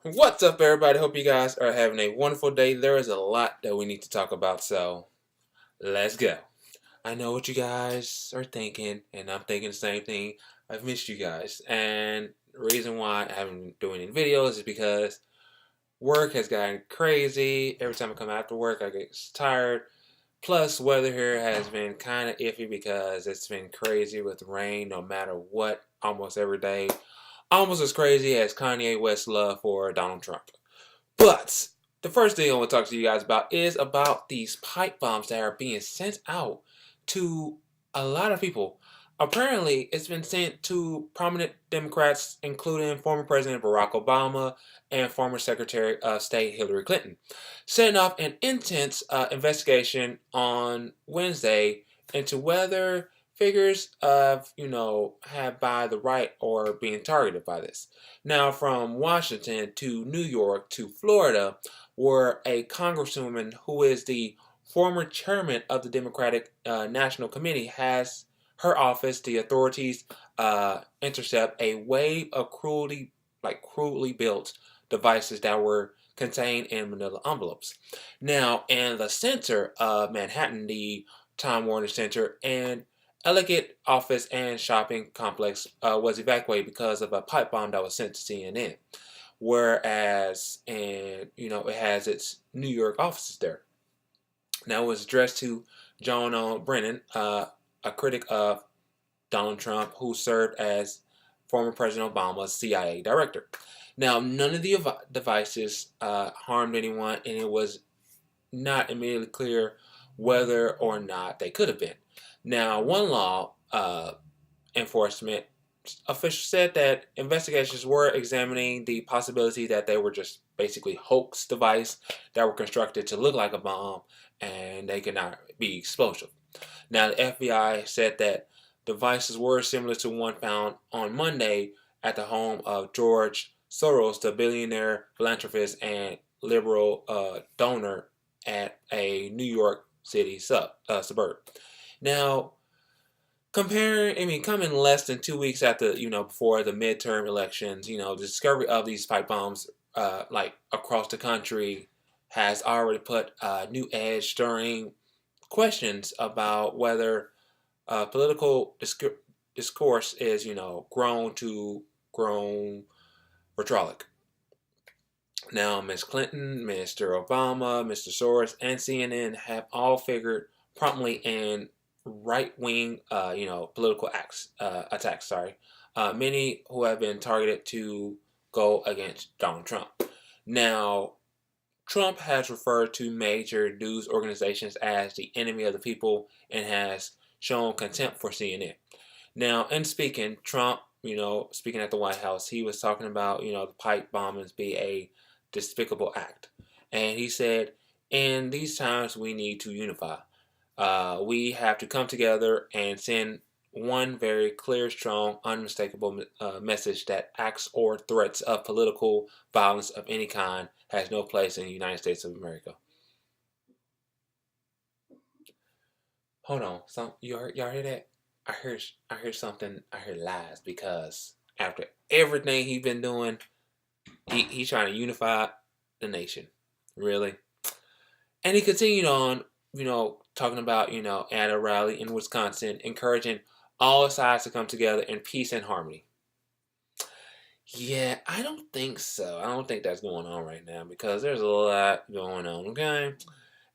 What's up, everybody? Hope you guys are having a wonderful day. There is a lot that we need to talk about, so let's go. I know what you guys are thinking, and I'm thinking the same thing. I've missed you guys, and the reason why I haven't been doing any videos is because work has gotten crazy. Every time I come after work, I get tired. Plus, weather here has been kind of iffy because it's been crazy with rain no matter what, almost every day. Almost as crazy as Kanye West's love for Donald Trump. But the first thing I want to talk to you guys about is about these pipe bombs that are being sent out to a lot of people. Apparently, it's been sent to prominent Democrats, including former President Barack Obama and former Secretary of State Hillary Clinton, setting off an intense investigation on Wednesday into whether figures of, have by the right or being targeted by this. Now, from Washington to New York to Florida, where a congresswoman who is the former chairman of the Democratic National Committee has her office, the authorities intercept a wave of crudely built devices that were contained in manila envelopes. Now, in the center of Manhattan, the Time Warner Center and elegant office and shopping complex was evacuated because of a pipe bomb that was sent to CNN. Whereas, it has its New York offices there. Now, it was addressed to John O. Brennan, a critic of Donald Trump, who served as former President Obama's CIA director. Now, none of the devices harmed anyone, and it was not immediately clear whether or not they could have been. Now, one law enforcement official said that investigations were examining the possibility that they were just basically hoax device that were constructed to look like a bomb and they could not be explosive. Now, the FBI said that devices were similar to one found on Monday at the home of George Soros, the billionaire philanthropist and liberal donor at a New York City suburb. Now, coming less than 2 weeks after, before the midterm elections, the discovery of these pipe bombs, across the country, has already put a new edge, stirring questions about whether political discourse is, grown rhetoric. Now, Ms. Clinton, Mr. Obama, Mr. Soros, and CNN have all figured promptly in right-wing, political attacks. Sorry, many who have been targeted to go against Donald Trump. Now, Trump has referred to major news organizations as the enemy of the people and has shown contempt for CNN. Now, in speaking, Trump, speaking at the White House, he was talking about, the pipe bombings be a despicable act. And he said, in these times, we need to unify. We have to come together and send one very clear, strong, unmistakable message that acts or threats of political violence of any kind has no place in the United States of America. Hold on, y'all hear that? I hear something. I hear lies because after everything he's been doing, he's trying to unify the nation. Really, and he continued on, talking about, at a rally in Wisconsin, encouraging all sides to come together in peace and harmony. Yeah, I don't think so. I don't think that's going on right now because there's a lot going on, okay?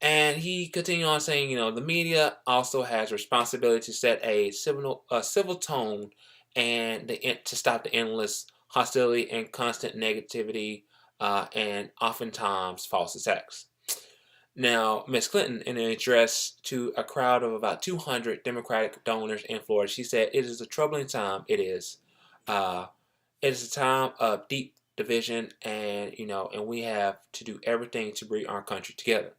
And he continued on saying, the media also has responsibility to set a civil tone and to stop the endless hostility and constant negativity and oftentimes false attacks. Now, Ms. Clinton, in an address to a crowd of about 200 Democratic donors in Florida, she said, "It is a troubling time. It is. It is a time of deep division, and and we have to do everything to bring our country together."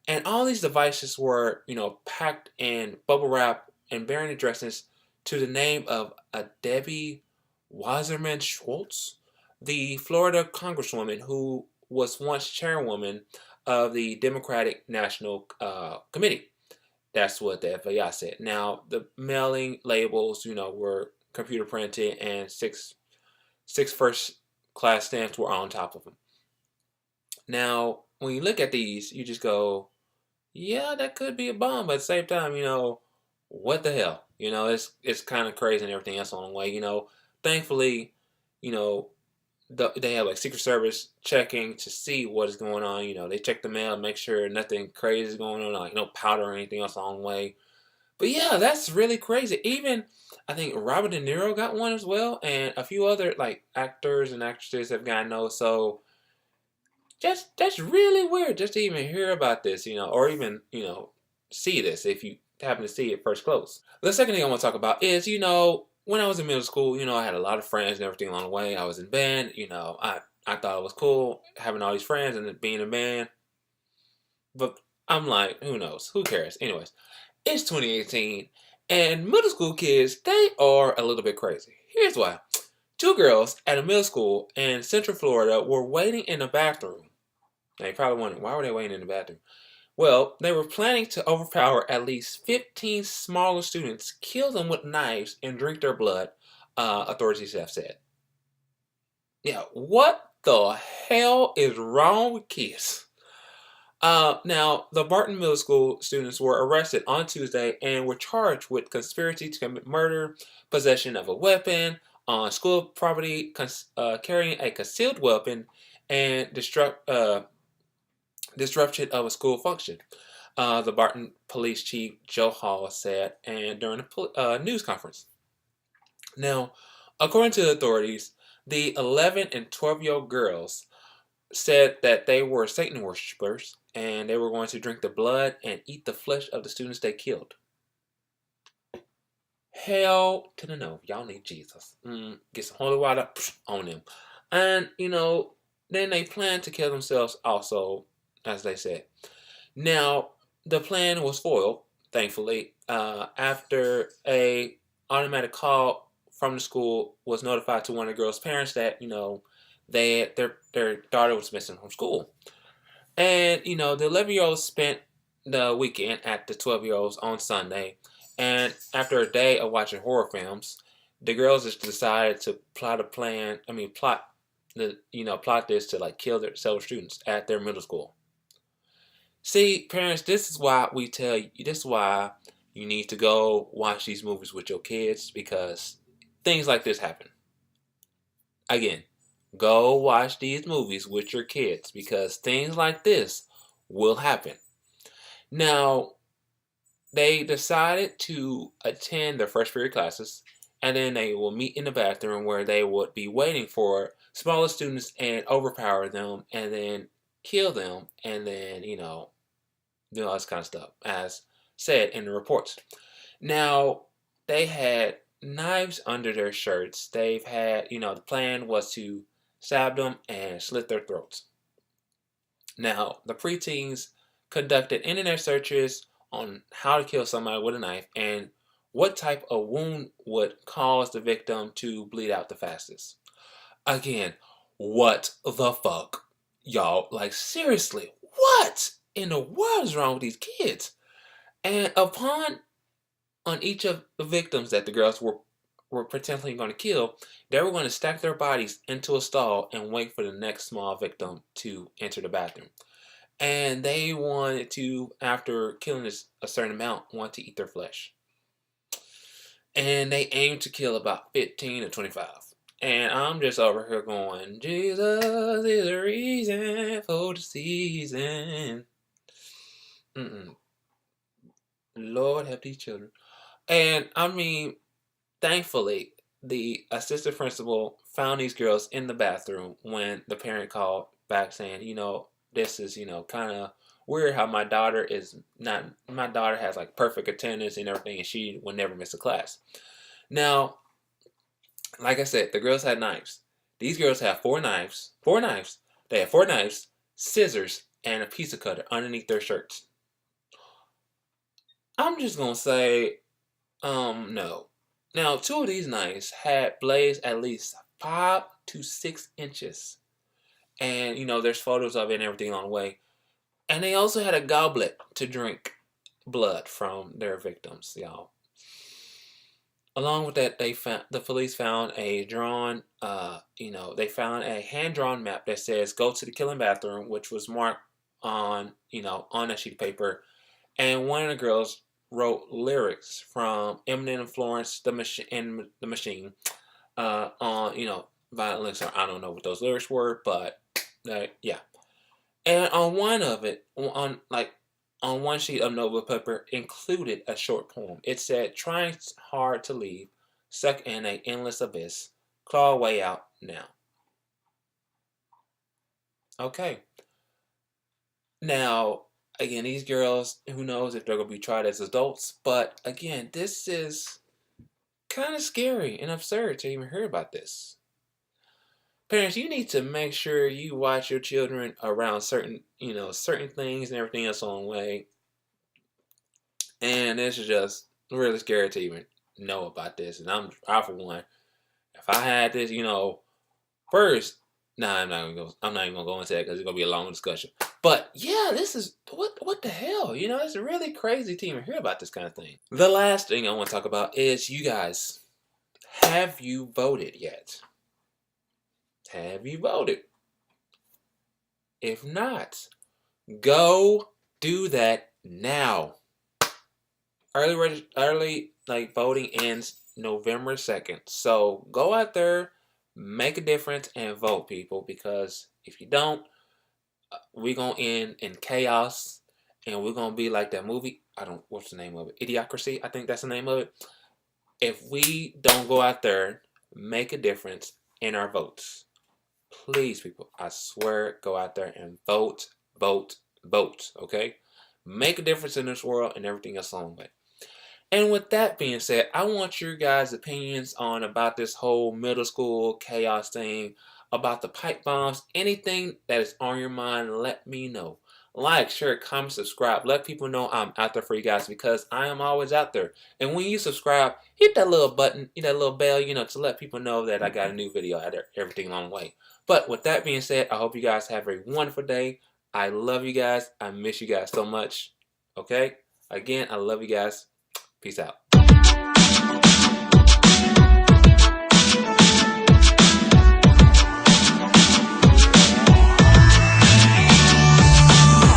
And all these devices were, packed in bubble wrap and bearing addresses to the name of a Debbie Wasserman Schultz, the Florida congresswoman who was once chairwoman of the Democratic National Committee. That's what the FBI said. Now, the mailing labels, were computer printed, and six first class stands were on top of them. Now, when you look at these, you just go, yeah, that could be a bomb, but at the same time, what the hell? It's kind of crazy and everything else on the way. Thankfully, you know, they have like Secret Service checking to see what is going on. They check the mail, make sure nothing crazy is going on, like no powder or anything else along the way. But yeah, that's really crazy. Even I think Robert De Niro got one as well, and a few other like actors and actresses have gotten those. So just that's really weird just to even hear about this, or even see this if you happen to see it first close. The second thing I want to talk about is when I was in middle school, I had a lot of friends and everything along the way. I was in band, I thought it was cool having all these friends and being in band, but I'm like, who knows? Who cares? Anyways, it's 2018, and middle school kids, they are a little bit crazy. Here's why. Two girls at a middle school in Central Florida were waiting in the bathroom. Now, you're probably wondering, why were they waiting in the bathroom? Well, they were planning to overpower at least 15 smaller students, kill them with knives, and drink their blood, authorities have said. Yeah, what the hell is wrong with kids? Now, the Bartow Middle School students were arrested on Tuesday and were charged with conspiracy to commit murder, possession of a weapon on school property, carrying a concealed weapon, and disruption of a school function. The Barton Police Chief Joe Hall said, and during a news conference. Now, according to the authorities, the 11 and 12-year-old girls said that they were Satan worshippers and they were going to drink the blood and eat the flesh of the students they killed. Hell to the no. Y'all need Jesus. Get some holy water on them. And, then they plan to kill themselves also, as they said. Now, the plan was foiled, thankfully, after a automatic call from the school was notified to one of the girls' parents that, their daughter was missing from school. And, the 11-year-olds spent the weekend at the 12-year-olds on Sunday. And after a day of watching horror films, the girls just decided to plot this to like kill their several students at their middle school. See, parents, this is why we tell you, this is why you need to go watch these movies with your kids, because things like this happen. Again, go watch these movies with your kids because things like this will happen. Now, they decided to attend their first period classes, and then they will meet in the bathroom where they would be waiting for smaller students and overpower them and then kill them and then, do all this kind of stuff, as said in the reports. Now, they had knives under their shirts. They've had, the plan was to stab them and slit their throats. Now, the preteens conducted internet searches on how to kill somebody with a knife and what type of wound would cause the victim to bleed out the fastest. Again, what the fuck? Y'all, like seriously, what in the world is wrong with these kids? And on each of the victims that the girls were potentially going to kill, they were going to stack their bodies into a stall and wait for the next small victim to enter the bathroom. And they wanted to, after killing a certain amount, want to eat their flesh. And they aimed to kill about 15 to 25. And I'm just over here going, Jesus is the reason for the season. Lord help these children. And thankfully, the assistant principal found these girls in the bathroom when the parent called back saying, this is, kind of weird how my daughter has like perfect attendance and everything, and she would never miss a class. Now, like I said, the girls had knives. These girls have four knives. They have 4 knives, scissors, and a pizza cutter underneath their shirts. I'm just going to say, no. Now, 2 of these knives had blades at least 5 to 6 inches. And, there's photos of it and everything on the way. And they also had a goblet to drink blood from their victims, y'all. Along with that, the police found a they found a hand-drawn map that says "Go to the killing bathroom," which was marked on, on a sheet of paper. And one of the girls wrote lyrics from Eminem and Florence the Machine on, violent lyrics. I don't know what those lyrics were, but yeah. And on one of it, on one sheet of notebook paper, included a short poem. It said, "Trying hard to leave, stuck in an endless abyss, claw a way out now." Okay. Now, again, these girls, who knows if they're going to be tried as adults, but again, this is kind of scary and absurd to even hear about this. Parents, you need to make sure you watch your children around certain things and everything else on the way. And this is just really scary to even know about this. And I for one, if I had this, first, nah, I'm not even gonna go into that because it's gonna be a long discussion. But yeah, this is what the hell, it's really crazy to even hear about this kind of thing. The last thing I want to talk about is, you guys, have you voted yet? Have you voted? If not, go do that now. Early voting ends November 2nd. So go out there, make a difference, and vote, people. Because if you don't, we're gonna end in chaos, and we're gonna be like that movie. What's the name of it? Idiocracy, I think that's the name of it. If we don't go out there, make a difference in our votes. Please, people, I swear, go out there and vote, vote, vote, okay? Make a difference in this world and everything else along the way. And with that being said, I want your guys' opinions about this whole middle school chaos thing, about the pipe bombs, anything that is on your mind, let me know. Like, share, comment, subscribe. Let people know I'm out there for you guys, because I am always out there. And when you subscribe, hit that little button, hit that little bell, to let people know that I got a new video out there, everything along the way. But with that being said, I hope you guys have a wonderful day. I love you guys. I miss you guys so much. Okay? Again, I love you guys. Peace out.